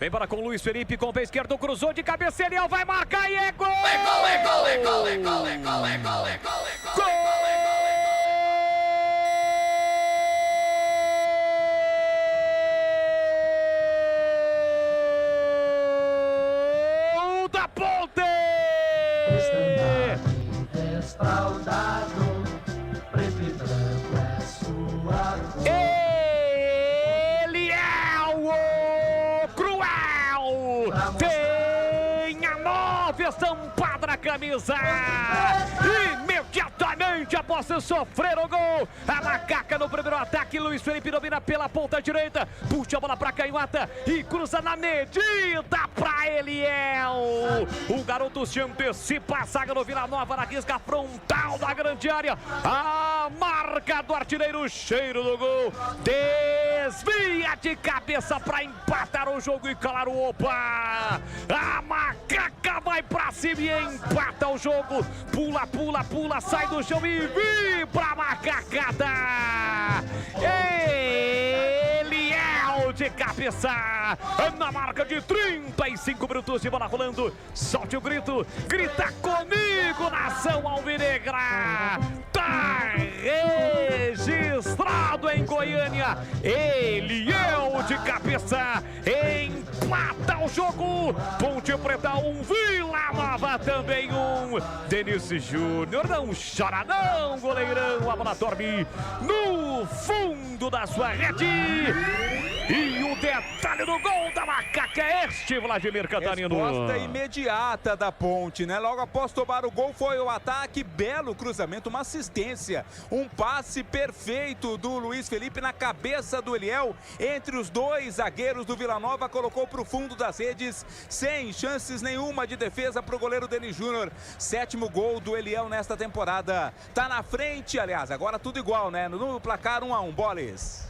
Vem para com o Luiz Felipe, com o pé esquerdo, cruzou de cabeça, Eliel vai marcar e é gol! É gol, é gol, é gol, é gol, é gol, é gol, é gol, é gol! Da Ponte! Respaldado, preto e branco é sua cor. Ele é o cruel! Tem a 9 estampada na camisa! Imediatamente após sofrer o gol, a macaca no primeiro ataque, Luiz Felipe domina pela ponta direita, puxa a bola pra canhota e cruza na medida pra Eliel. O garoto se antecipa, a zaga do Vila Nova na risca frontal da grande área, a marca do artilheiro, cheiro do gol, desvia de cabeça pra empatar o jogo e claro, opa, a macaca vai pra cima e empata o jogo, pula, pula, pula, sai do chão e vibra a macacada. Eliel de cabeça, na marca de 35 minutos de bola rolando, solte o grito, grita comigo, nação alvinegra, tá registrado em Goiânia, Eliel de cabeça, empata o jogo, Ponte Preta 1, Vila Nova também 1, Denise Júnior não chora não, goleirão, a bola dorme no fundo da sua rede. E o detalhe do gol da macaca é este, Vladimir Cantarino. Resposta imediata da Ponte, né? Logo após tomar o gol foi o ataque, belo cruzamento, uma assistência, um passe perfeito do Luiz Felipe na cabeça do Eliel, entre os dois zagueiros do Vila Nova, colocou para o fundo das redes, sem chances nenhuma de defesa para o goleiro Denis Júnior. 7º gol do Eliel nesta temporada. Tá na frente, aliás, agora tudo igual, né? No placar 1-1, Boles.